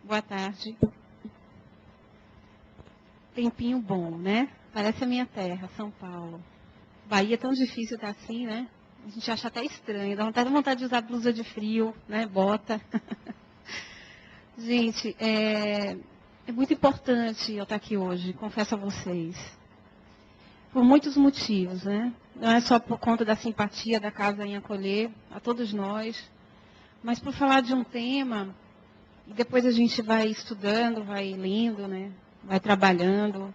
Boa tarde. Tempinho bom, né? Parece a minha terra, São Paulo. Bahia é tão difícil estar assim, né? A gente acha até estranho, dá vontade de usar blusa de frio, né? Bota. Gente, é muito importante eu estar aqui hoje, confesso a vocês. Por muitos motivos, né? Não é só por conta da simpatia da Casa em Acolher, a todos nós, mas por falar de um tema, e depois a gente vai estudando, vai lendo, né? Vai trabalhando,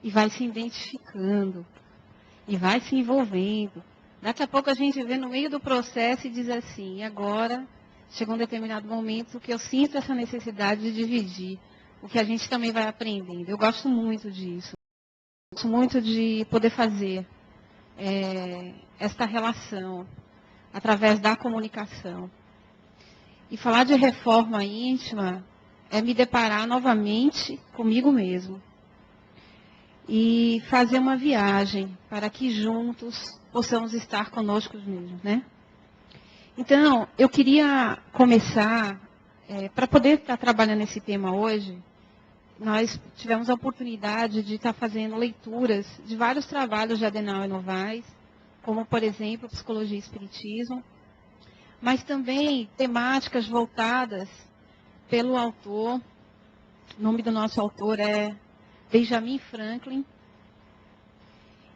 e vai se identificando, e vai se envolvendo. Daqui a pouco a gente vê no meio do processo e diz assim, e agora, chegou um determinado momento que eu sinto essa necessidade de dividir, o que a gente também vai aprendendo. Eu gosto muito disso. Gosto muito de poder fazer esta relação através da comunicação. E falar de reforma íntima é me deparar novamente comigo mesmo. E fazer uma viagem para que juntos possamos estar conosco mesmos, né? Então, eu queria começar, para poder estar trabalhando esse tema hoje, nós tivemos a oportunidade de estar fazendo leituras de vários trabalhos de Adenauer e Novaes, como, por exemplo, Psicologia e Espiritismo, mas também temáticas voltadas pelo autor. O nome do nosso autor é Benjamin Franklin,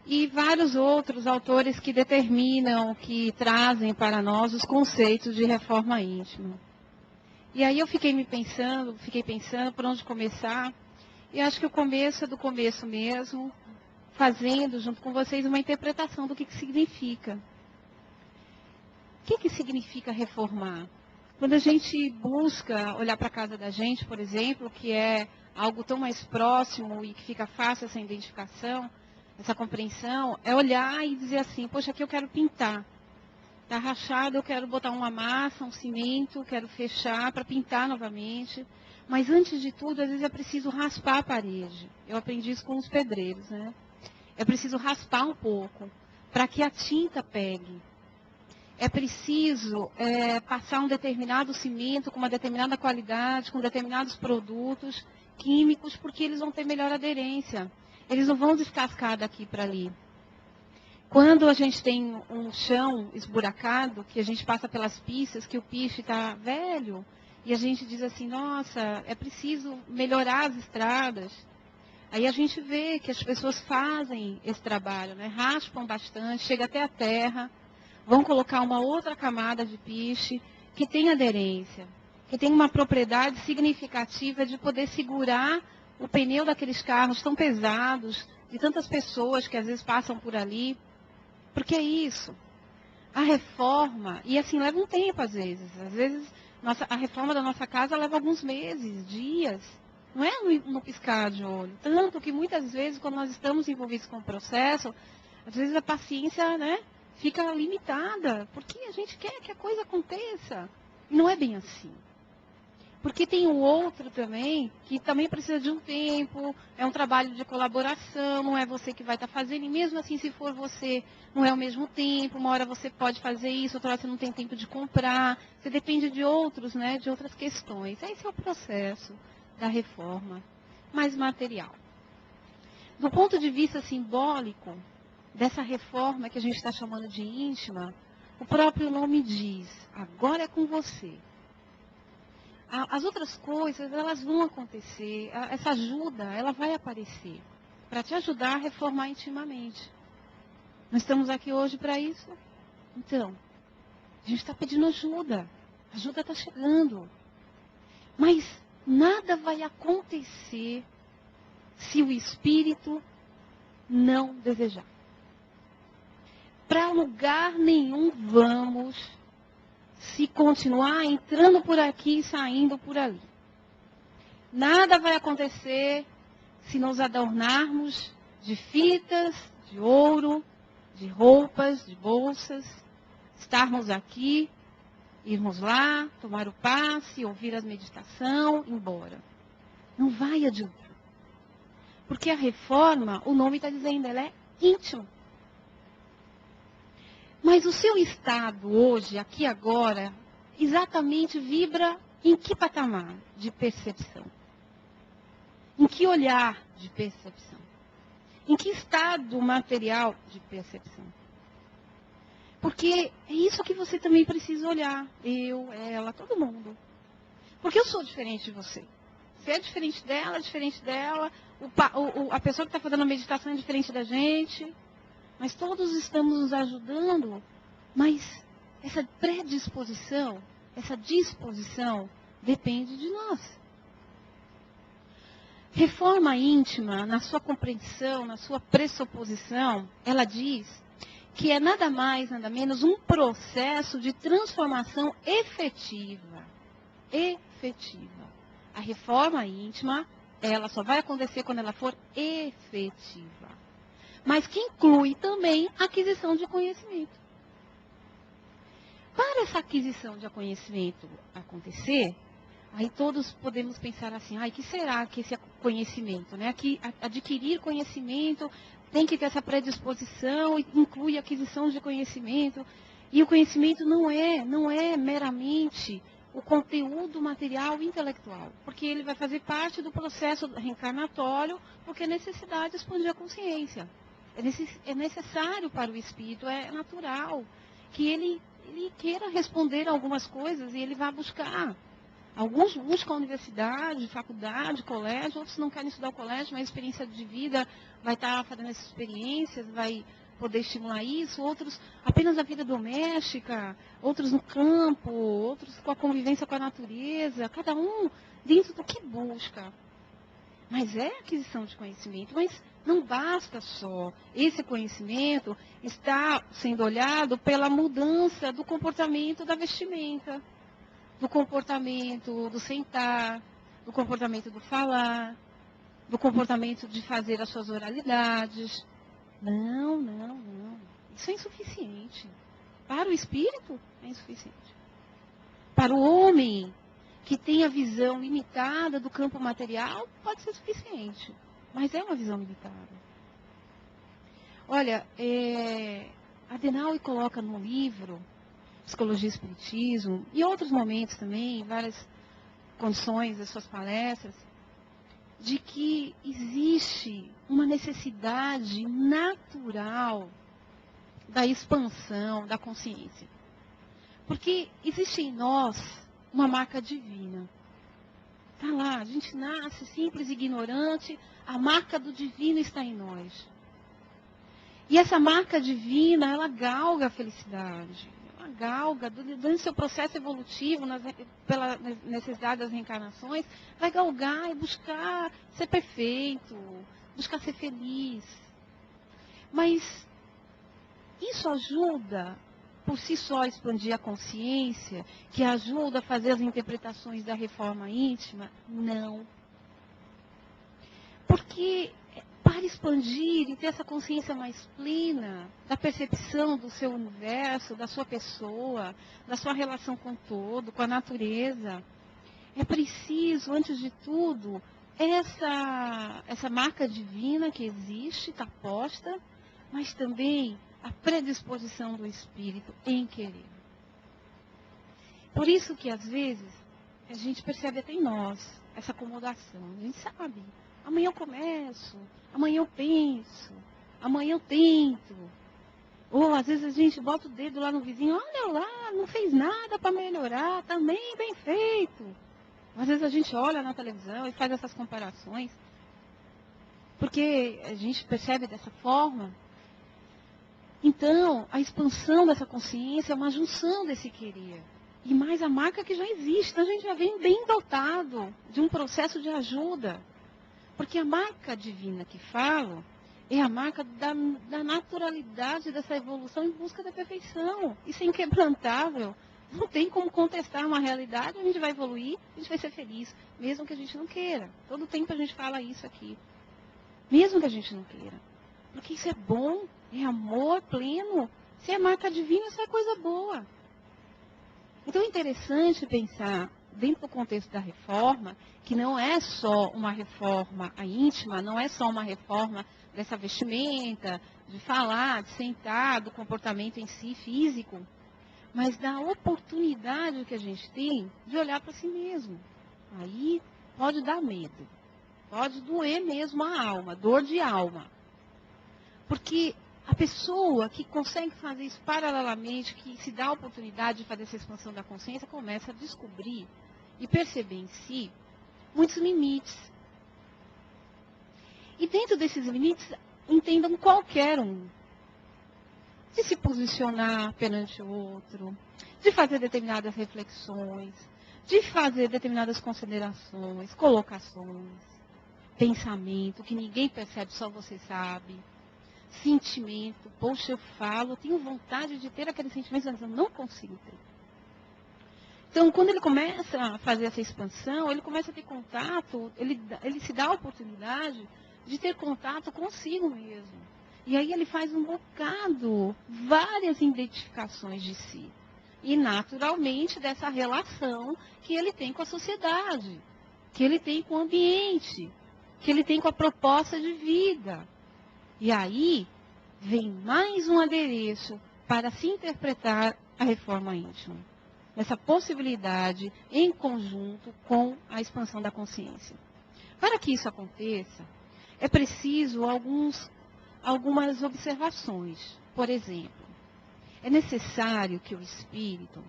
e vários outros autores que determinam, que trazem para nós os conceitos de reforma íntima. E aí eu fiquei pensando por onde começar, e acho que o começo é do começo mesmo, fazendo junto com vocês uma interpretação do que significa. O que significa reformar? Quando a gente busca olhar para a casa da gente, por exemplo, que é algo tão mais próximo e que fica fácil essa identificação, essa compreensão, é olhar e dizer assim, poxa, aqui eu quero pintar. Está rachado, eu quero botar uma massa, um cimento, quero fechar para pintar novamente. Mas antes de tudo, às vezes é preciso raspar a parede. Eu aprendi isso com os pedreiros, né? É preciso raspar um pouco para que a tinta pegue. É preciso passar um determinado cimento com uma determinada qualidade, com determinados produtos químicos, porque eles vão ter melhor aderência. Eles não vão descascar daqui para ali. Quando a gente tem um chão esburacado, que a gente passa pelas pistas, que o piche está velho, e a gente diz assim, nossa, é preciso melhorar as estradas. Aí a gente vê que as pessoas fazem esse trabalho, né? Raspam bastante, chega até a terra, vão colocar uma outra camada de piche que tem aderência, que tem uma propriedade significativa de poder segurar o pneu daqueles carros tão pesados, de tantas pessoas que às vezes passam por ali. Porque é isso. A reforma, e assim leva um tempo às vezes a reforma da nossa casa leva alguns meses, dias. Não é no piscar de olho. Tanto que muitas vezes, quando nós estamos envolvidos com o processo, às vezes a paciência, né, fica limitada, porque a gente quer que a coisa aconteça. E não é bem assim. Porque tem o outro também, que também precisa de um tempo, é um trabalho de colaboração, não é você que vai estar fazendo, e mesmo assim, se for você, não é ao mesmo tempo, uma hora você pode fazer isso, outra hora você não tem tempo de comprar, você depende de outros, né, de outras questões. Esse é o processo da reforma, mais material. Do ponto de vista simbólico, dessa reforma que a gente está chamando de íntima, o próprio nome diz, agora é com você. As outras coisas, elas vão acontecer, essa ajuda, ela vai aparecer, para te ajudar a reformar intimamente. Nós estamos aqui hoje para isso? Então, a gente está pedindo ajuda, a ajuda está chegando. Mas nada vai acontecer se o Espírito não desejar. Para lugar nenhum vamos se continuar entrando por aqui e saindo por ali. Nada vai acontecer se nos adornarmos de fitas, de ouro, de roupas, de bolsas, estarmos aqui, irmos lá, tomar o passe, ouvir a meditação, ir embora. Não vai adiantar. Porque a reforma, o nome está dizendo, ela é íntima. Mas o seu estado hoje, aqui agora, exatamente vibra Em que patamar de percepção? Em que olhar de percepção? Em que estado material de percepção? Porque é isso que você também precisa olhar. Eu, ela, todo mundo. Porque eu sou diferente de você. Você é diferente dela, a pessoa que está fazendo a meditação é diferente da gente. Mas todos estamos nos ajudando. Mas essa predisposição, essa disposição, depende de nós. Reforma íntima, na sua compreensão, na sua pressuposição, ela diz que é nada mais, nada menos um processo de transformação efetiva. Efetiva. A reforma íntima, ela só vai acontecer quando ela for efetiva. Mas que inclui também a aquisição de conhecimento. Para essa aquisição de conhecimento acontecer, aí todos podemos pensar assim, que será que esse conhecimento, né? Adquirir conhecimento tem que ter essa predisposição, inclui a aquisição de conhecimento. E o conhecimento não é meramente o conteúdo material e intelectual, porque ele vai fazer parte do processo reencarnatório, porque é necessidade expandir a consciência. É necessário para o espírito, é natural que ele queira responder a algumas coisas e ele vai buscar. Alguns buscam a universidade, faculdade, colégio, outros não querem estudar o colégio, mas a experiência de vida vai estar fazendo essas experiências, vai poder estimular isso, outros apenas a vida doméstica, outros no campo, outros com a convivência com a natureza, cada um dentro do que busca. Mas é aquisição de conhecimento, mas não basta só. Esse conhecimento está sendo olhado pela mudança do comportamento da vestimenta, do comportamento do sentar, do comportamento do falar, do comportamento de fazer as suas oralidades. Não. Isso é insuficiente. Para o espírito, é insuficiente. Para o homem que tem a visão limitada do campo material, pode ser suficiente. Mas é uma visão limitada. Olha, Adenauer coloca no livro Psicologia e Espiritismo, e outros momentos também, em várias condições das suas palestras, de que existe uma necessidade natural da expansão da consciência. Porque existe em nós uma marca divina. Está lá, a gente nasce simples e ignorante, a marca do divino está em nós. E essa marca divina, ela galga a felicidade. Ela galga, durante seu processo evolutivo, pela necessidade das reencarnações, vai galgar e buscar ser perfeito, buscar ser feliz. Mas isso ajuda, por si só, a expandir a consciência, que ajuda a fazer as interpretações da reforma íntima? Não. Porque para expandir e ter essa consciência mais plena da percepção do seu universo, da sua pessoa, da sua relação com o todo, com a natureza, é preciso, antes de tudo, essa marca divina que existe, está posta, mas também a predisposição do espírito em querer. Por isso que, às vezes, a gente percebe até em nós essa acomodação. A gente sabe, amanhã eu começo, amanhã eu penso, amanhã eu tento. Ou, às vezes, a gente bota o dedo lá no vizinho, olha lá, não fez nada para melhorar, também bem feito. Às vezes a gente olha na televisão e faz essas comparações, porque a gente percebe dessa forma. Então, a expansão dessa consciência é uma junção desse querer. E mais a marca que já existe. Então, a gente já vem bem dotado de um processo de ajuda. Porque a marca divina que falo é a marca da naturalidade dessa evolução em busca da perfeição. Isso é inquebrantável. Não tem como contestar uma realidade. A gente vai evoluir, a gente vai ser feliz. Mesmo que a gente não queira. Todo tempo a gente fala isso aqui. Mesmo que a gente não queira. Porque isso é bom, é amor pleno. Se é marca divina, isso é coisa boa. Então é interessante pensar, dentro do contexto da reforma, que não é só uma reforma íntima, não é só uma reforma dessa vestimenta, de falar, de sentar, do comportamento em si físico, mas da oportunidade que a gente tem de olhar para si mesmo. Aí pode dar medo, pode doer mesmo a alma, dor de alma. Porque a pessoa que consegue fazer isso paralelamente, que se dá a oportunidade de fazer essa expansão da consciência, começa a descobrir e perceber em si muitos limites. E dentro desses limites, entendam qualquer um. De se posicionar perante o outro, de fazer determinadas reflexões, de fazer determinadas considerações, colocações, pensamento, que ninguém percebe, só você sabe. Sentimento, poxa, eu falo, eu tenho vontade de ter aquele sentimento, mas eu não consigo ter. Então, quando ele começa a fazer essa expansão, ele começa a ter contato, ele se dá a oportunidade de ter contato consigo mesmo. E aí ele faz um bocado, várias identificações de si. E naturalmente dessa relação que ele tem com a sociedade, que ele tem com o ambiente, que ele tem com a proposta de vida. E aí vem mais um adereço para se interpretar a reforma íntima. Essa possibilidade em conjunto com a expansão da consciência. Para que isso aconteça, é preciso algumas observações. Por exemplo, é necessário que o espírito,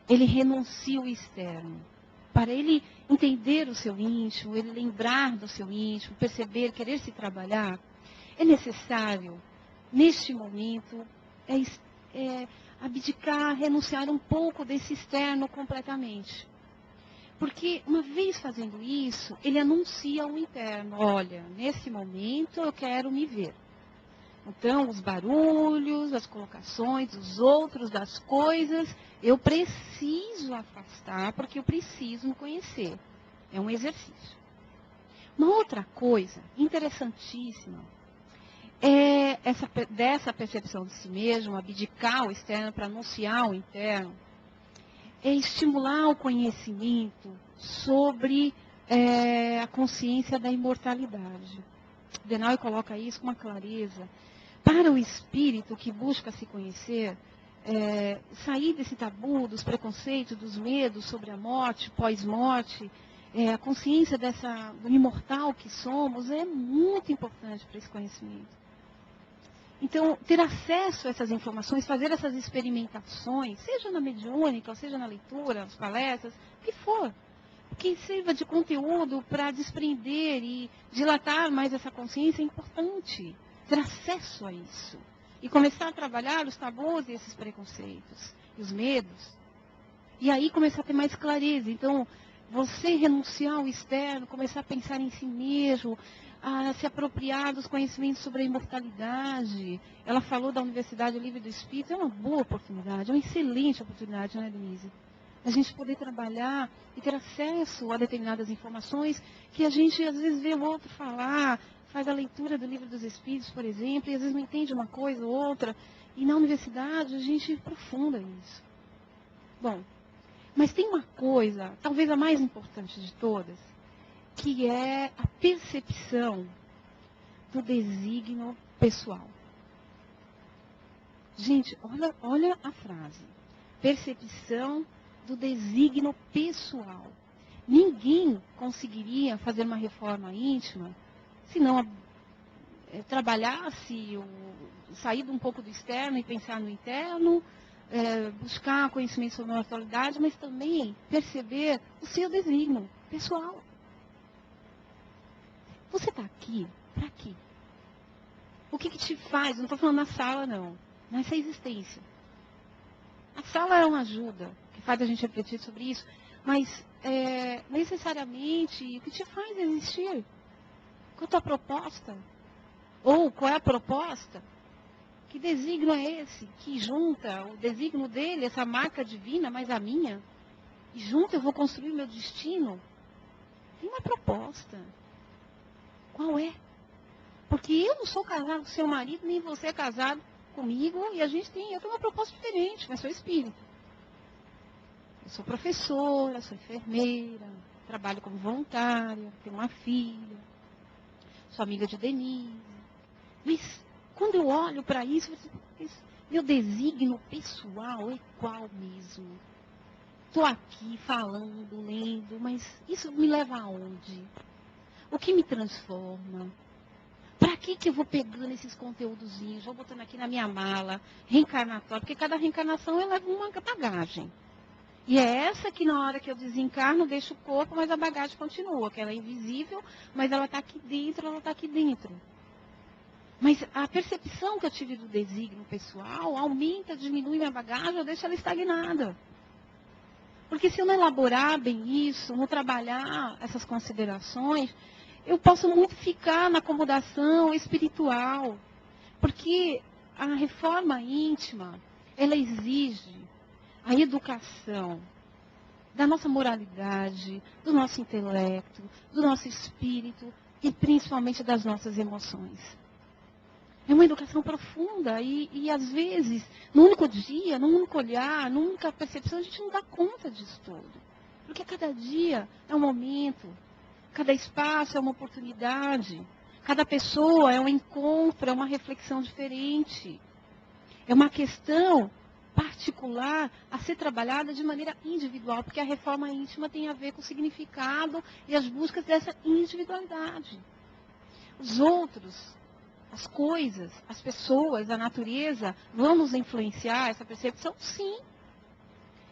ele renuncie ao externo. Para ele entender o seu íntimo, ele lembrar do seu íntimo, perceber, querer se trabalhar, é necessário, neste momento, abdicar, renunciar um pouco desse externo completamente. Porque, uma vez fazendo isso, ele anuncia o interno. Olha, nesse momento eu quero me ver. Então, os barulhos, as colocações, os outros, das coisas, eu preciso afastar, porque eu preciso me conhecer. É um exercício. Uma outra coisa interessantíssima é dessa percepção de si mesmo, abdicar o externo para anunciar o interno, é estimular o conhecimento sobre a consciência da imortalidade. Denauer coloca isso com uma clareza. Para o espírito que busca se conhecer, sair desse tabu, dos preconceitos, dos medos sobre a morte, pós-morte, a consciência do imortal que somos é muito importante para esse conhecimento. Então, ter acesso a essas informações, fazer essas experimentações, seja na mediúnica, ou seja na leitura, nas palestras, o que for, que sirva de conteúdo para desprender e dilatar mais essa consciência é importante. Ter acesso a isso. E começar a trabalhar os tabus e esses preconceitos, e os medos. E aí começar a ter mais clareza. Então, você renunciar ao externo, começar a pensar em si mesmo, a se apropriar dos conhecimentos sobre a imortalidade. Ela falou da Universidade Livre do Espírito, é uma boa oportunidade, é uma excelente oportunidade, né, Denise? A gente poder trabalhar e ter acesso a determinadas informações que a gente às vezes vê o outro falar, faz a leitura do Livro dos Espíritos, por exemplo, e às vezes não entende uma coisa ou outra. E na universidade a gente aprofunda isso. Bom, mas tem uma coisa, talvez a mais importante de todas, que é a percepção do desígnio pessoal. Gente, olha a frase. Percepção do desígnio pessoal. Ninguém conseguiria fazer uma reforma íntima se não trabalhasse, sair um pouco do externo e pensar no interno, buscar conhecimento sobre a atualidade, mas também perceber o seu desígnio pessoal. Você está aqui para quê? O que te faz? Não estou falando na sala, não. Nessa existência. A sala é uma ajuda, que faz a gente refletir sobre isso, mas necessariamente, o que te faz existir? Qual a tua proposta? Ou qual é a proposta? Que desígnio é esse? Que junta o desígnio dele, essa marca divina, mais a minha? E junto eu vou construir o meu destino? Tem uma proposta. Qual é? Porque eu não sou casado com seu marido, nem você é casado comigo, e eu tenho uma proposta diferente, mas sou espírita. Eu sou professora, sou enfermeira, trabalho como voluntária, tenho uma filha, sou amiga de Denise. Mas quando eu olho para isso, Meu desígnio pessoal é qual mesmo? Estou aqui falando, lendo, mas isso me leva aonde? O que me transforma? Para que eu vou pegando esses conteúdozinhos, vou botando aqui na minha mala, reencarnatória? Porque cada reencarnação eu levo uma bagagem. E é essa que na hora que eu desencarno, deixo o corpo, mas a bagagem continua, que ela é invisível, mas ela está aqui dentro, ela está aqui dentro. Mas a percepção que eu tive do desígnio pessoal aumenta, diminui minha bagagem, eu deixo ela estagnada. Porque se eu não elaborar bem isso, não trabalhar essas considerações, eu posso muito ficar na acomodação espiritual. Porque a reforma íntima, ela exige a educação da nossa moralidade, do nosso intelecto, do nosso espírito e principalmente das nossas emoções. É uma educação profunda e às vezes, num único dia, num único olhar, numa única percepção, a gente não dá conta disso tudo. Porque cada dia é um momento, cada espaço é uma oportunidade, cada pessoa é um encontro, é uma reflexão diferente. É uma questão particular a ser trabalhada de maneira individual, porque a reforma íntima tem a ver com o significado e as buscas dessa individualidade. Os outros, as coisas, as pessoas, a natureza vão nos influenciar essa percepção? Sim.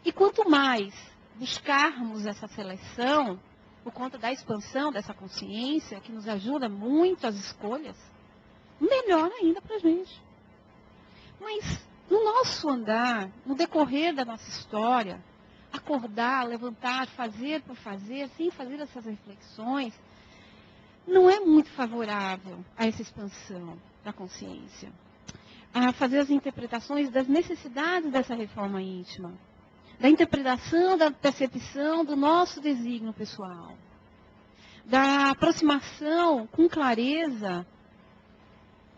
E quanto mais buscarmos essa seleção, por conta da expansão dessa consciência, que nos ajuda muito às escolhas, melhor ainda para a gente. Mas no nosso andar, no decorrer da nossa história, acordar, levantar, fazer por fazer, sem fazer essas reflexões, não é muito favorável a essa expansão da consciência. A fazer as interpretações das necessidades dessa reforma íntima, da interpretação, da percepção do nosso desígnio pessoal, da aproximação com clareza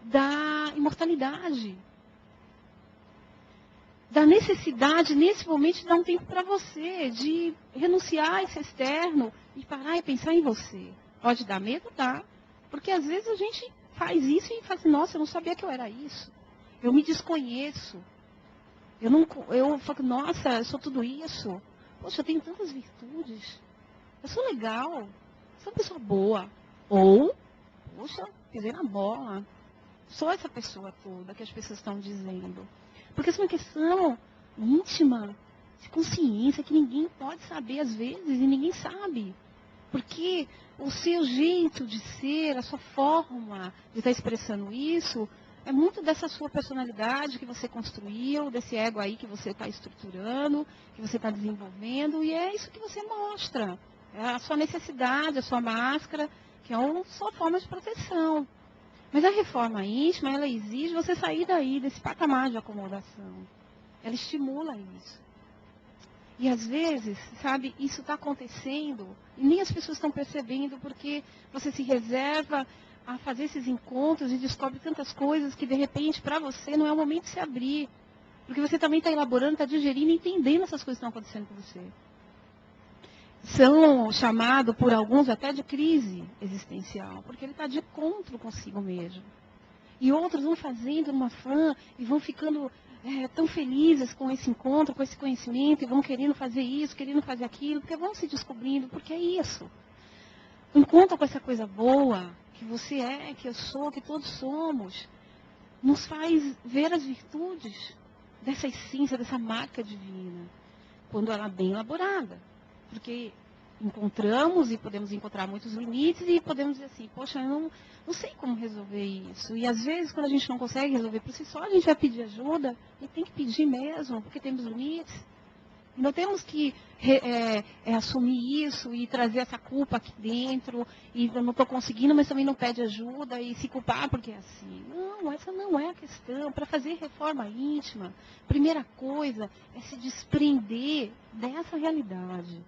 da imortalidade, da necessidade, nesse momento, de dar um tempo para você, de renunciar a esse externo e parar e pensar em você. Pode dar medo? Dá. Porque às vezes a gente faz isso e fala assim, nossa, eu não sabia que eu era isso. Eu me desconheço. Eu falo, nossa, eu sou tudo isso. Poxa, eu tenho tantas virtudes. Eu sou legal. Eu sou uma pessoa boa. Ou, poxa, pisei na bola. Sou essa pessoa toda que as pessoas estão dizendo. Porque isso é uma questão íntima, de consciência, que ninguém pode saber às vezes, e ninguém sabe. Porque o seu jeito de ser, a sua forma de estar expressando isso, é muito dessa sua personalidade que você construiu, desse ego aí que você está estruturando, que você está desenvolvendo, e é isso que você mostra. É a sua necessidade, a sua máscara, que é a sua forma de proteção. Mas a reforma íntima, ela exige você sair daí, desse patamar de acomodação. Ela estimula isso. E às vezes, sabe, isso está acontecendo e nem as pessoas estão percebendo porque você se reserva a fazer esses encontros e descobre tantas coisas que de repente para você não é o momento de se abrir. Porque você também está elaborando, está digerindo e entendendo essas coisas que estão acontecendo com você. São chamados por alguns até de crise existencial, porque ele está de encontro consigo mesmo. E outros vão fazendo uma fã e vão ficando tão felizes com esse encontro, com esse conhecimento, e vão querendo fazer isso, querendo fazer aquilo, porque vão se descobrindo, porque é isso. O encontro com essa coisa boa, que você é, que eu sou, que todos somos, nos faz ver as virtudes dessa essência, dessa marca divina, quando ela é bem elaborada. Porque encontramos e podemos encontrar muitos limites e podemos dizer assim, poxa, eu não sei como resolver isso. E às vezes, quando a gente não consegue resolver por si só, a gente vai pedir ajuda e tem que pedir mesmo, porque temos limites. E não temos que assumir isso e trazer essa culpa aqui dentro, e eu não estou conseguindo, mas também não pede ajuda e se culpar porque é assim. Não, essa não é a questão. Para fazer reforma íntima, primeira coisa é se desprender dessa realidade.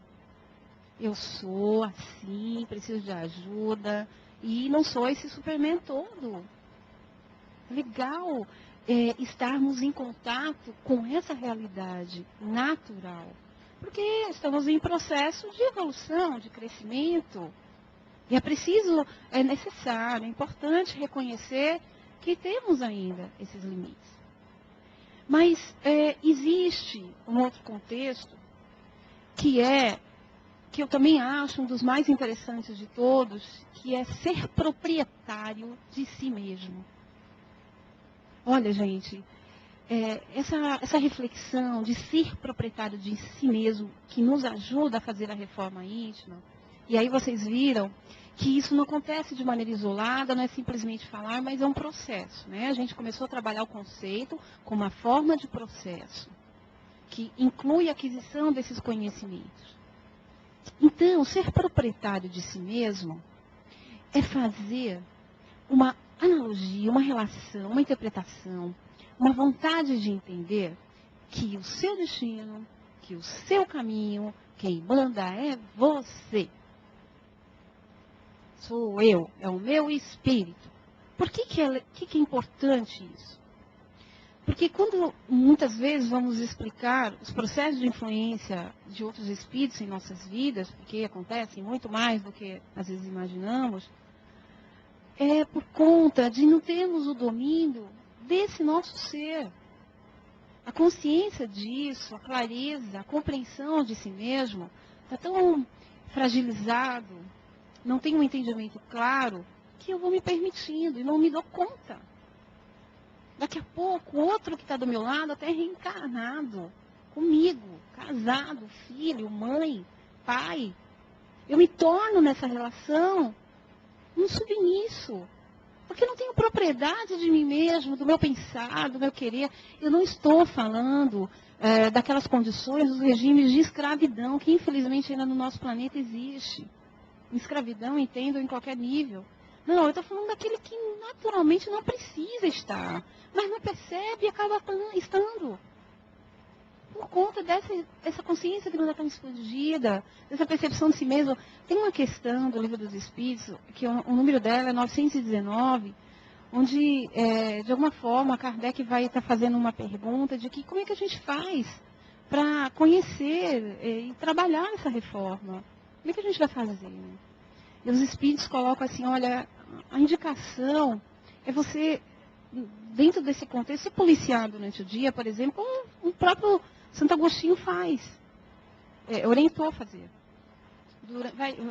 Eu sou assim, preciso de ajuda, e não sou esse Superman todo. Legal estarmos em contato com essa realidade natural. Porque estamos em processo de evolução, de crescimento. E é necessário, é importante reconhecer que temos ainda esses limites. Mas existe um outro contexto que eu também acho um dos mais interessantes de todos, que é ser proprietário de si mesmo. Olha, gente, essa reflexão de ser proprietário de si mesmo, que nos ajuda a fazer a reforma íntima, e aí vocês viram que isso não acontece de maneira isolada, não é simplesmente falar, mas é um processo, né? A gente começou a trabalhar o conceito com uma forma de processo, que inclui a aquisição desses conhecimentos. Então, ser proprietário de si mesmo é fazer uma analogia, uma relação, uma interpretação, uma vontade de entender que o seu destino, que o seu caminho, quem manda é você. Sou eu, é o meu espírito. Por que é importante isso? Porque quando muitas vezes vamos explicar os processos de influência de outros espíritos em nossas vidas, porque acontecem muito mais do que às vezes imaginamos, é por conta de não termos o domínio desse nosso ser. A consciência disso, a clareza, a compreensão de si mesmo, está tão fragilizado, não tem um entendimento claro, que eu vou me permitindo e não me dou conta. Daqui a pouco, o outro que está do meu lado até é reencarnado, comigo, casado, filho, mãe, pai. Eu me torno nessa relação um submisso, porque eu não tenho propriedade de mim mesmo, do meu pensar, do meu querer. Eu não estou falando daquelas condições, dos regimes de escravidão, que infelizmente ainda no nosso planeta existe. Escravidão, entendo, em qualquer nível. Não, eu estou falando daquele que naturalmente não precisa estar, mas não percebe e acaba estando. Por conta dessa consciência que não é tão expandida, dessa percepção de si mesmo. Tem uma questão do Livro dos Espíritos, que o número dela é 919, onde, de alguma forma, Kardec vai estar fazendo uma pergunta de que como é que a gente faz para conhecer e trabalhar essa reforma. Como é que a gente vai fazer? E os Espíritos colocam assim, olha, a indicação é você, dentro desse contexto, se policiar durante o dia, por exemplo, como o próprio Santo Agostinho faz. Orientou a fazer.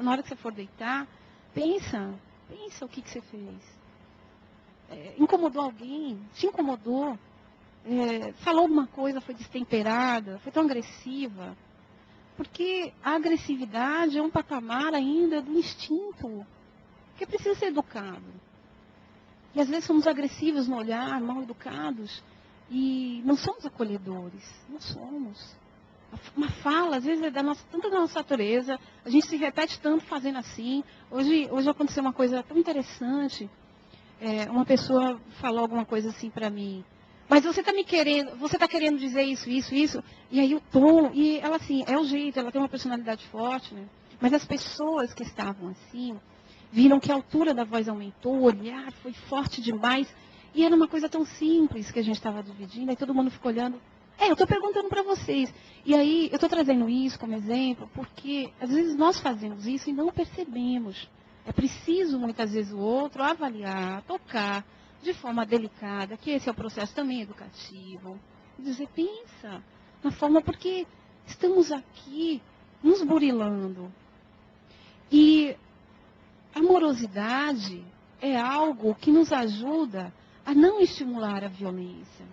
Na hora que você for deitar, pensa o que você fez. Incomodou alguém? Te incomodou? Falou alguma coisa, foi destemperada, foi tão agressiva? Porque a agressividade é um patamar ainda do instinto, que precisa ser educado. E às vezes somos agressivos no olhar, mal educados, e não somos acolhedores. Não somos. Uma fala, às vezes, é tanto da nossa natureza, a gente se repete tanto fazendo assim. Hoje aconteceu uma coisa tão interessante. Uma pessoa falou alguma coisa assim para mim. Mas você está querendo dizer isso. E aí o tom, e ela assim, é o jeito, ela tem uma personalidade forte, né? Mas as pessoas que estavam assim, viram que a altura da voz aumentou, o olhar foi forte demais. E era uma coisa tão simples que a gente estava dividindo, aí todo mundo ficou olhando. Eu estou perguntando para vocês. E aí, eu estou trazendo isso como exemplo, porque às vezes nós fazemos isso e não percebemos. É preciso, muitas vezes, o outro avaliar, tocar, de forma delicada, que esse é o processo também educativo. Dizer, pensa na forma, porque estamos aqui nos burilando. E a amorosidade é algo que nos ajuda a não estimular a violência,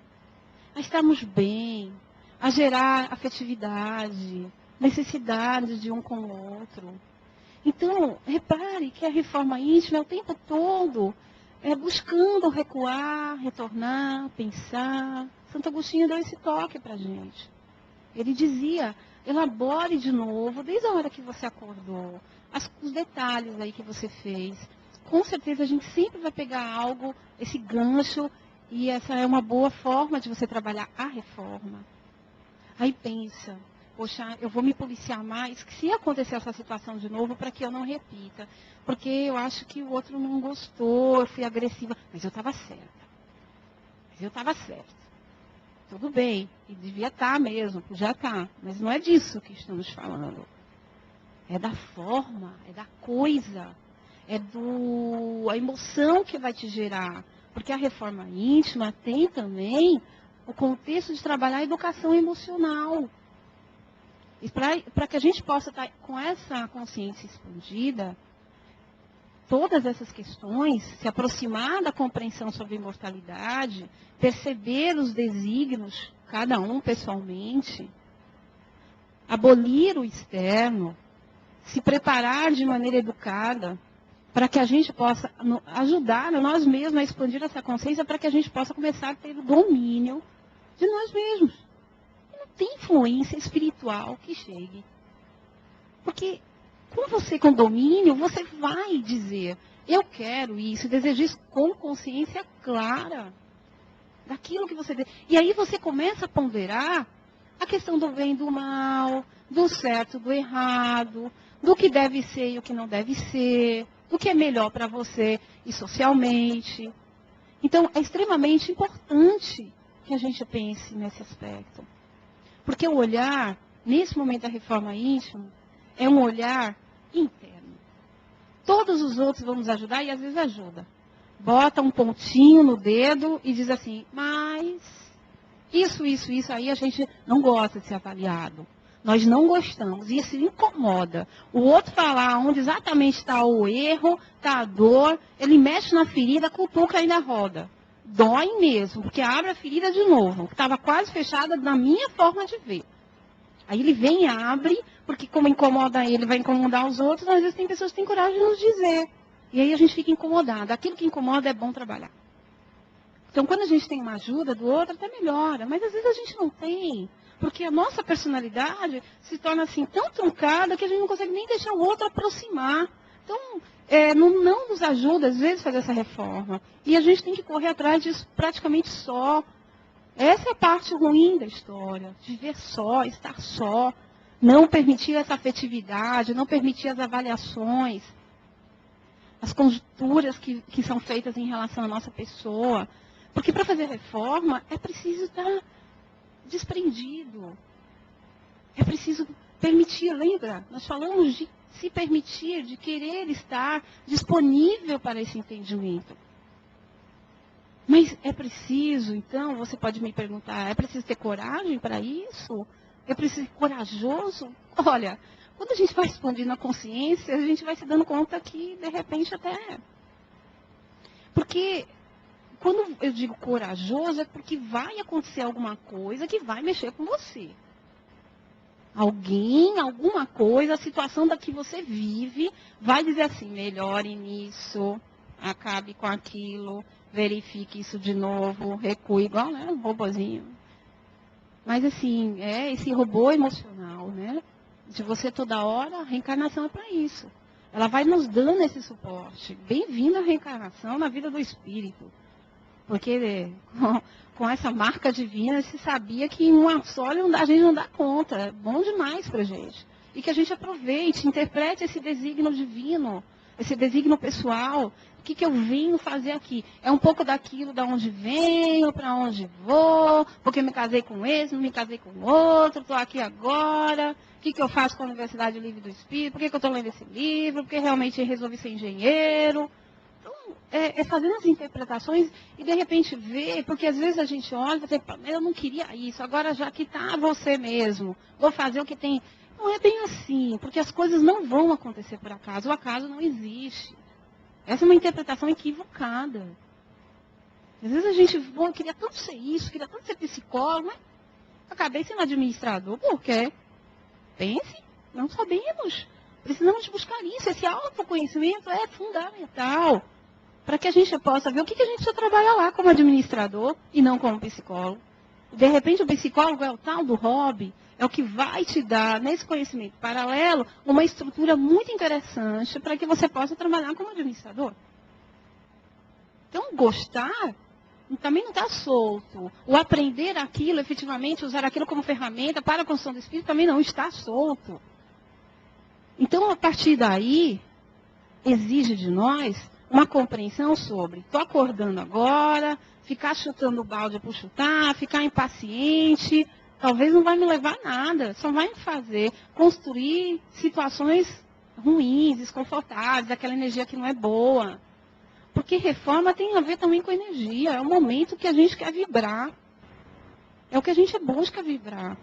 a estarmos bem, a gerar afetividade, necessidade de um com o outro. Então, repare que a reforma íntima é o tempo todo buscando recuar, retornar, pensar. Santo Agostinho deu esse toque para a gente. Ele dizia, elabore de novo, desde a hora que você acordou, os detalhes aí que você fez. Com certeza a gente sempre vai pegar algo, esse gancho, e essa é uma boa forma de você trabalhar a reforma. Aí pensa, poxa, eu vou me policiar mais, se acontecer essa situação de novo, para que eu não repita. Porque eu acho que o outro não gostou, eu fui agressiva. Mas eu estava certa. Tudo bem, e devia estar mesmo, já está. Mas não é disso que estamos falando. É da forma, é da coisa, é a emoção que vai te gerar. Porque a reforma íntima tem também o contexto de trabalhar a educação emocional. E para que a gente possa estar com essa consciência expandida, todas essas questões, se aproximar da compreensão sobre imortalidade, perceber os desígnios, cada um pessoalmente, abolir o externo, se preparar de maneira educada, para que a gente possa ajudar nós mesmos a expandir essa consciência, para que a gente possa começar a ter o domínio de nós mesmos. E não tem influência espiritual que chegue. Porque com você com domínio, você vai dizer, eu quero isso, desejo isso com consciência clara daquilo que você... E aí você começa a ponderar a questão do bem e do mal, do certo, do errado, do que deve ser e o que não deve ser, do que é melhor para você e socialmente. Então, é extremamente importante que a gente pense nesse aspecto. Porque o olhar, nesse momento da reforma íntima, é um olhar interno. Todos os outros vão nos ajudar e às vezes ajuda. Bota um pontinho no dedo e diz assim, mas isso aí a gente não gosta de ser avaliado. Nós não gostamos, e isso incomoda. O outro falar onde exatamente está o erro, está a dor, ele mexe na ferida, cutuca e ainda roda. Dói mesmo, porque abre a ferida de novo, que estava quase fechada na minha forma de ver. Aí ele vem e abre, porque como incomoda ele, vai incomodar os outros, às vezes tem pessoas que têm coragem de nos dizer. E aí a gente fica incomodado. Aquilo que incomoda é bom trabalhar. Então quando a gente tem uma ajuda do outro, até melhora, mas às vezes a gente não tem. Porque a nossa personalidade se torna assim tão truncada que a gente não consegue nem deixar o outro aproximar. Então, não nos ajuda, às vezes, a fazer essa reforma. E a gente tem que correr atrás disso praticamente só. Essa é a parte ruim da história. Viver só, estar só. Não permitir essa afetividade, não permitir as avaliações. As conjecturas que são feitas em relação à nossa pessoa. Porque para fazer reforma é preciso estar desprendido. É preciso permitir, lembra? Nós falamos de se permitir, de querer estar disponível para esse entendimento. Mas é preciso, então, você pode me perguntar, é preciso ter coragem para isso? É preciso ser corajoso? Olha, quando a gente vai expandindo a consciência, a gente vai se dando conta que, de repente, até... Porque... Quando eu digo corajoso, é porque vai acontecer alguma coisa que vai mexer com você. Alguém, alguma coisa, a situação da que você vive, vai dizer assim, melhore nisso, acabe com aquilo, verifique isso de novo, recue, igual, né, um robozinho. Mas assim, é esse robô emocional, né? De você toda hora, a reencarnação é para isso. Ela vai nos dando esse suporte. Bem-vinda a reencarnação na vida do espírito. Porque com essa marca divina, se sabia que em uma só a gente não dá conta. É bom demais para a gente. E que a gente aproveite, interprete esse desígnio divino, esse desígnio pessoal. O que eu venho fazer aqui? É um pouco daquilo, da onde venho, para onde vou, porque me casei com esse, não me casei com outro, estou aqui agora. O que eu faço com a Universidade Livre do Espírito? Por que eu estou lendo esse livro? Porque realmente resolvi ser engenheiro. É fazendo as interpretações e de repente ver, porque às vezes a gente olha e fala, eu não queria isso, agora já que está você mesmo, vou fazer o que tem. Não é bem assim, porque as coisas não vão acontecer por acaso, o acaso não existe. Essa é uma interpretação equivocada. Às vezes a gente, eu queria tanto ser isso, queria tanto ser psicólogo, mas acabei sendo administrador, por quê? Pense, não sabemos. Precisamos buscar isso, esse autoconhecimento é fundamental. Para que a gente possa ver o que a gente precisa trabalhar lá como administrador e não como psicólogo. De repente o psicólogo é o tal do hobby, é o que vai te dar, nesse conhecimento paralelo, uma estrutura muito interessante para que você possa trabalhar como administrador. Então, gostar também não está solto. O aprender aquilo, efetivamente, usar aquilo como ferramenta para a construção do espírito também não está solto. Então, a partir daí, exige de nós uma compreensão sobre, estou acordando agora, ficar chutando o balde por chutar, ficar impaciente, talvez não vai me levar a nada, só vai me fazer construir situações ruins, desconfortáveis, aquela energia que não é boa. Porque reforma tem a ver também com energia, é o momento que a gente quer vibrar. É o que a gente busca vibrar.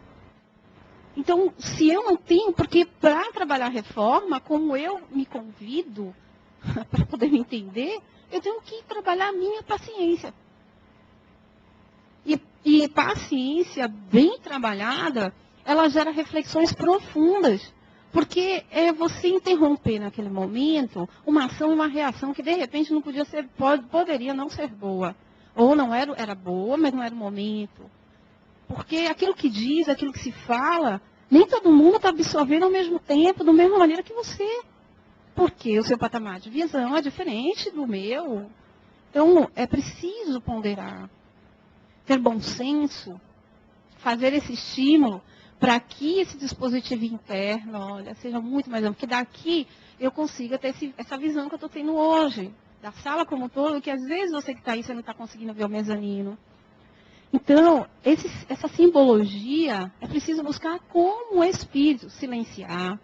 Então, se eu não tenho, porque para trabalhar reforma, como eu me convido para poder me entender, eu tenho que trabalhar a minha paciência. E paciência bem trabalhada, ela gera reflexões profundas. Porque é você interromper naquele momento uma ação e uma reação que de repente não podia ser, poderia não ser boa. Ou não era boa, mas não era o momento. Porque aquilo que diz, aquilo que se fala, nem todo mundo está absorvendo ao mesmo tempo, da mesma maneira que você. Porque o seu patamar de visão é diferente do meu. Então, é preciso ponderar, ter bom senso, fazer esse estímulo para que esse dispositivo interno, olha, seja muito mais amplo. Porque daqui eu consiga ter essa visão que eu estou tendo hoje, da sala como um todo, que às vezes você que está aí, você não está conseguindo ver o mezanino. Então, essa simbologia, é preciso buscar como o Espírito, silenciar,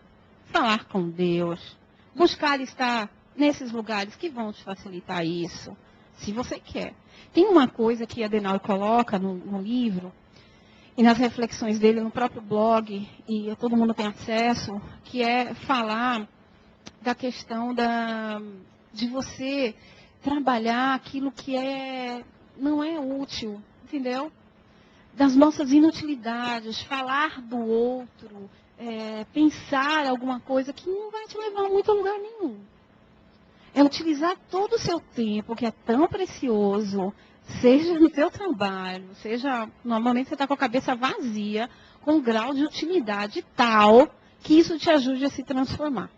falar com Deus, buscar estar nesses lugares que vão te facilitar isso, se você quer. Tem uma coisa que Adenauer coloca no livro, e nas reflexões dele no próprio blog, e todo mundo tem acesso, que é falar da questão de você trabalhar aquilo que não é útil, entendeu? Das nossas inutilidades, falar do outro, pensar alguma coisa que não vai te levar muito a lugar nenhum. É utilizar todo o seu tempo, que é tão precioso, seja no seu trabalho, seja, normalmente você está com a cabeça vazia, com um grau de utilidade tal, que isso te ajude a se transformar.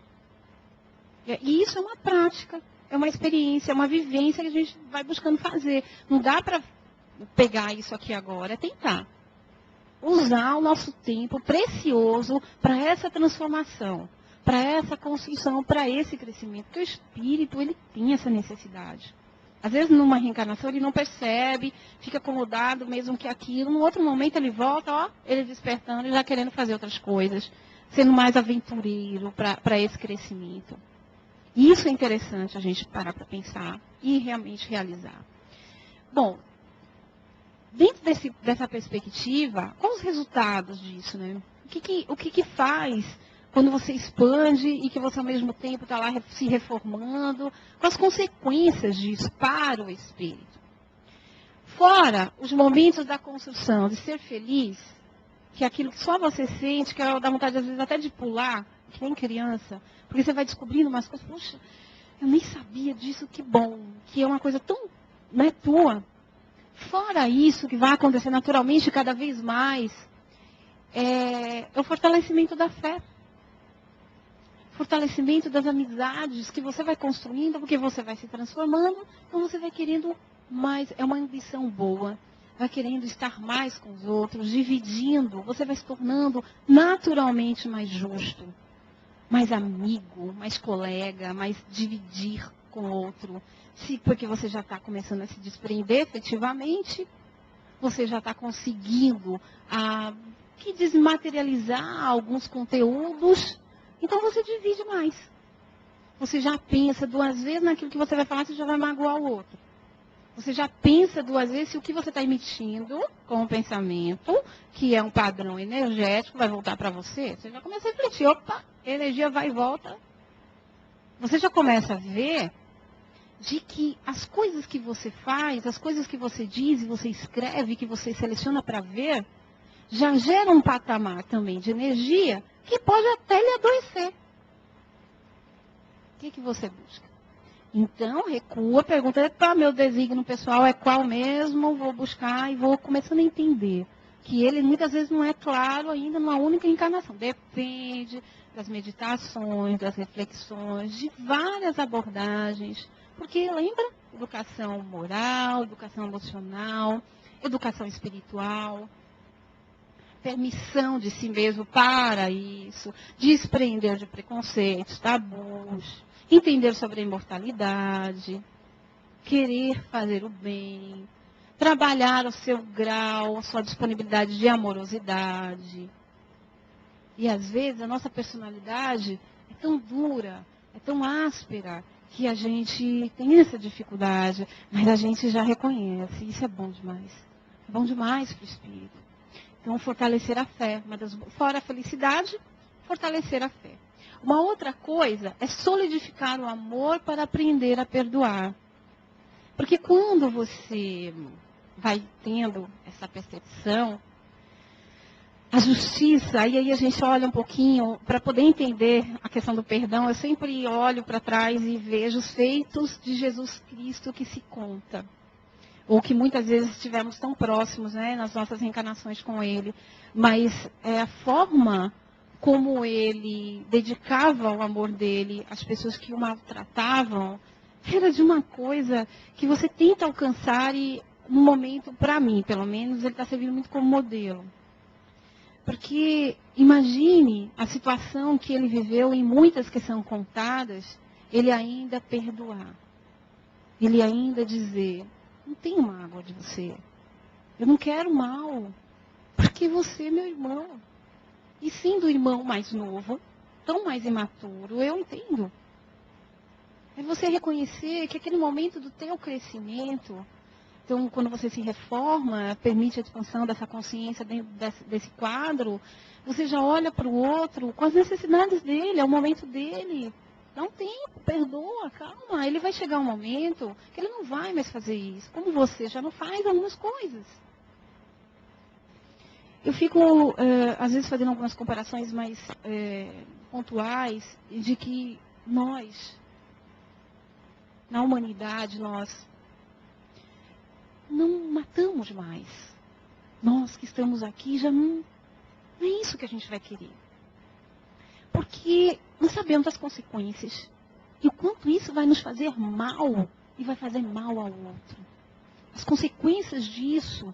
E isso é uma prática, é uma experiência, é uma vivência que a gente vai buscando fazer. Não dá para pegar isso aqui agora, é tentar. Usar o nosso tempo precioso para essa transformação, para essa construção, para esse crescimento. Porque o espírito, ele tem essa necessidade. Às vezes, numa reencarnação, ele não percebe, fica acomodado mesmo que aquilo. Num outro momento, ele volta, ó, ele despertando e já querendo fazer outras coisas, sendo mais aventureiro para esse crescimento. Isso é interessante a gente parar para pensar e realmente realizar. Bom, dentro dessa perspectiva, quais os resultados disso, né? O que faz quando você expande e que você ao mesmo tempo está lá se reformando? Quais as consequências disso para o espírito? Fora os momentos da construção, de ser feliz, que é aquilo que só você sente, que dá vontade às vezes até de pular, que nem criança, porque você vai descobrindo umas coisas, poxa, eu nem sabia disso, que bom, que é uma coisa tão, né, tua. Fora isso, que vai acontecer naturalmente cada vez mais, é o fortalecimento da fé. Fortalecimento das amizades que você vai construindo, porque você vai se transformando, então você vai querendo mais, é uma ambição boa, vai querendo estar mais com os outros, dividindo, você vai se tornando naturalmente mais justo, mais amigo, mais colega, mais dividir com o outro. Porque você já está começando a se desprender efetivamente, você já está conseguindo desmaterializar alguns conteúdos, então você divide mais. Você já pensa duas vezes naquilo que você vai falar, você já vai magoar o outro. Você já pensa duas vezes se o que você está emitindo com o pensamento, que é um padrão energético, vai voltar para você. Você já começa a refletir, opa, energia vai e volta. Você já começa a ver de que as coisas que você faz, as coisas que você diz e você escreve, que você seleciona para ver, já geram um patamar também de energia que pode até lhe adoecer. O que você busca? Então, recua, pergunta, meu desígnio pessoal é qual mesmo? Vou buscar e vou começando a entender que ele muitas vezes não é claro ainda numa única encarnação. Depende das meditações, das reflexões, de várias abordagens. Porque, lembra? Educação moral, educação emocional, educação espiritual, permissão de si mesmo para isso, desprender de preconceitos, tabus, entender sobre a imortalidade, querer fazer o bem, trabalhar o seu grau, a sua disponibilidade de amorosidade. E às vezes a nossa personalidade é tão dura, é tão áspera, que a gente tem essa dificuldade, mas a gente já reconhece. Isso é bom demais. É bom demais para o espírito. Então, fortalecer a fé. Fora a felicidade, fortalecer a fé. Uma outra coisa é solidificar o amor para aprender a perdoar. Porque quando você vai tendo essa percepção, a justiça, e aí a gente olha um pouquinho, para poder entender a questão do perdão, eu sempre olho para trás e vejo os feitos de Jesus Cristo que se conta. Ou que muitas vezes estivemos tão próximos, né, nas nossas reencarnações com Ele. Mas a forma como Ele dedicava o amor dele às pessoas que o maltratavam, era de uma coisa que você tenta alcançar e, no momento, para mim, pelo menos, ele está servindo muito como modelo. Porque imagine a situação que ele viveu em muitas que são contadas, ele ainda perdoar. Ele ainda dizer, não tenho mágoa de você. Eu não quero mal. Porque você é meu irmão. E sendo o irmão mais novo, tão mais imaturo, eu entendo. É você reconhecer que aquele momento do teu crescimento, então, quando você se reforma, permite a expansão dessa consciência dentro desse quadro, você já olha para o outro com as necessidades dele, é o momento dele. Dá um tempo, perdoa, calma. Ele vai chegar um momento que ele não vai mais fazer isso, como você já não faz algumas coisas. Eu fico, às vezes, fazendo algumas comparações mais pontuais, de que nós, na humanidade, nós não matamos mais. Nós que estamos aqui já não é isso que a gente vai querer. Porque não sabemos as consequências. E o quanto isso vai nos fazer mal e vai fazer mal ao outro. As consequências disso,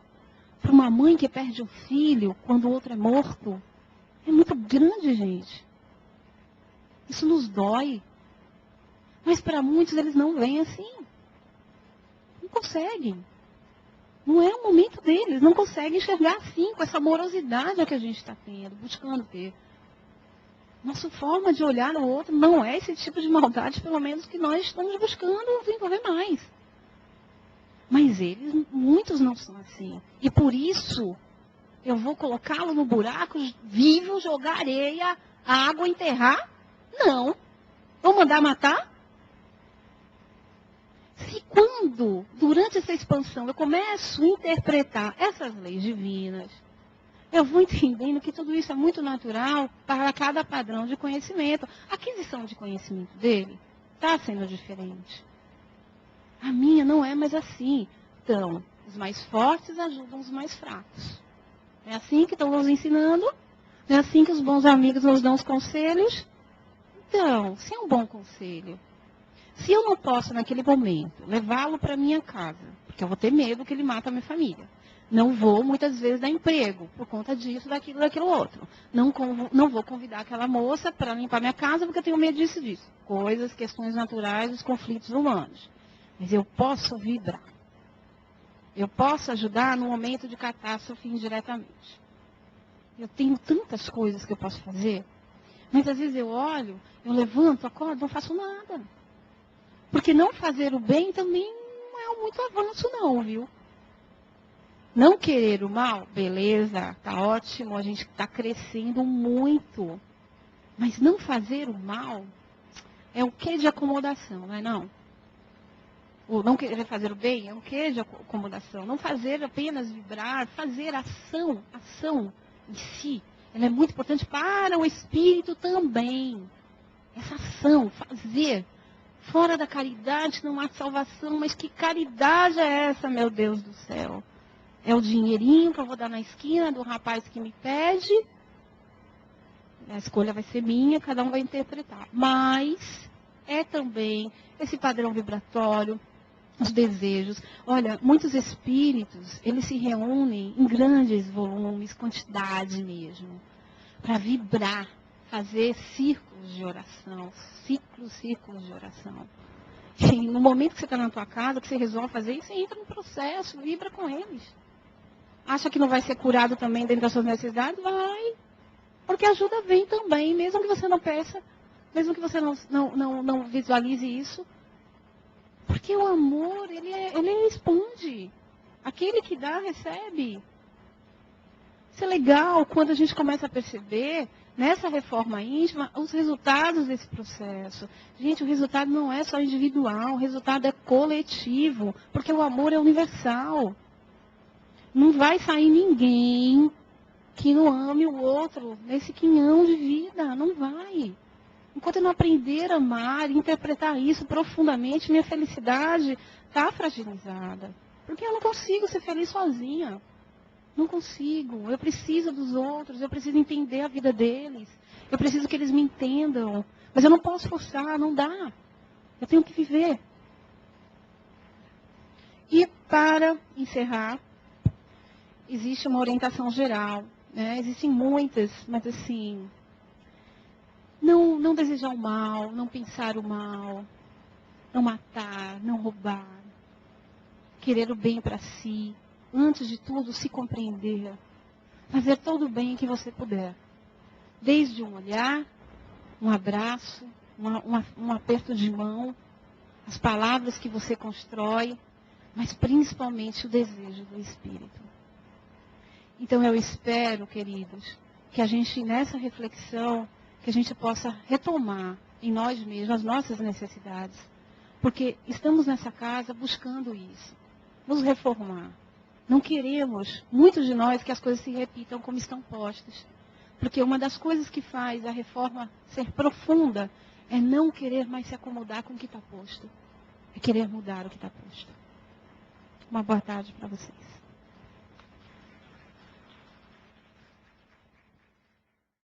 para uma mãe que perde um filho quando o outro é morto, é muito grande, gente. Isso nos dói. Mas para muitos eles não veem assim. Não conseguem. Não é o momento deles, não conseguem enxergar assim, com essa morosidade que a gente está tendo, buscando ter. Nossa forma de olhar no outro não é esse tipo de maldade, pelo menos que nós estamos buscando desenvolver mais. Mas eles, muitos não são assim. E por isso, eu vou colocá-lo no buraco vivo, jogar areia, água, enterrar? Não. Vou mandar matar? Se quando, durante essa expansão, eu começo a interpretar essas leis divinas, eu vou entendendo que tudo isso é muito natural para cada padrão de conhecimento. A aquisição de conhecimento dele está sendo diferente. A minha não é mais assim. Então, os mais fortes ajudam os mais fracos. É assim que estão nos ensinando, é assim que os bons amigos nos dão os conselhos. Então, se é um bom conselho, se eu não posso, naquele momento, levá-lo para minha casa, porque eu vou ter medo que ele mate a minha família. Não vou, muitas vezes, dar emprego, por conta disso, daquilo outro. Não vou convidar aquela moça para limpar minha casa, porque eu tenho medo disso. Coisas, questões naturais, dos conflitos humanos. Mas eu posso vibrar. Eu posso ajudar no momento de catástrofe indiretamente. Eu tenho tantas coisas que eu posso fazer, mas às vezes eu olho, eu levanto, acordo, não faço nada. Porque não fazer o bem também não é muito avanço não, viu? Não querer o mal, beleza, tá ótimo, a gente está crescendo muito. Mas não fazer o mal é o quê de acomodação, não é não? Ou não querer fazer o bem é o quê de acomodação? Não fazer apenas vibrar, fazer ação em si, ela é muito importante para o espírito também. Essa ação, fazer. Fora da caridade não há salvação, mas que caridade é essa, meu Deus do céu? É o dinheirinho que eu vou dar na esquina do rapaz que me pede. A escolha vai ser minha, cada um vai interpretar. Mas é também esse padrão vibratório, os desejos. Olha, muitos espíritos, eles se reúnem em grandes volumes, quantidade mesmo, para vibrar, fazer círculos de oração, círculos de oração. E no momento que você está na tua casa, que você resolve fazer isso, você entra no processo, vibra com eles. Acha que não vai ser curado também dentro das suas necessidades? Vai. Porque a ajuda vem também, mesmo que você não peça, mesmo que você não visualize isso. Porque o amor, ele expande. Aquele que dá, recebe. Isso é legal quando a gente começa a perceber, nessa reforma íntima, os resultados desse processo. Gente, o resultado não é só individual, o resultado é coletivo, porque o amor é universal. Não vai sair ninguém que não ame o outro nesse quinhão de vida, não vai. Enquanto eu não aprender a amar e interpretar isso profundamente, minha felicidade está fragilizada. Porque eu não consigo ser feliz sozinha. Não consigo. Eu preciso dos outros, eu preciso entender a vida deles. Eu preciso que eles me entendam. Mas eu não posso forçar, não dá. Eu tenho que viver. E para encerrar, existe uma orientação geral. Né? Existem muitas, mas assim, não desejar o mal, não pensar o mal, não matar, não roubar, querer o bem para si. Antes de tudo, se compreender. Fazer todo o bem que você puder. Desde um olhar, um abraço, um aperto de mão, as palavras que você constrói, mas principalmente o desejo do Espírito. Então eu espero, queridos, que a gente, nessa reflexão, que a gente possa retomar em nós mesmos as nossas necessidades. Porque estamos nessa casa buscando isso. Nos reformar. Não queremos, muitos de nós, que as coisas se repitam como estão postas. Porque uma das coisas que faz a reforma ser profunda é não querer mais se acomodar com o que está posto. É querer mudar o que está posto. Uma boa tarde para vocês.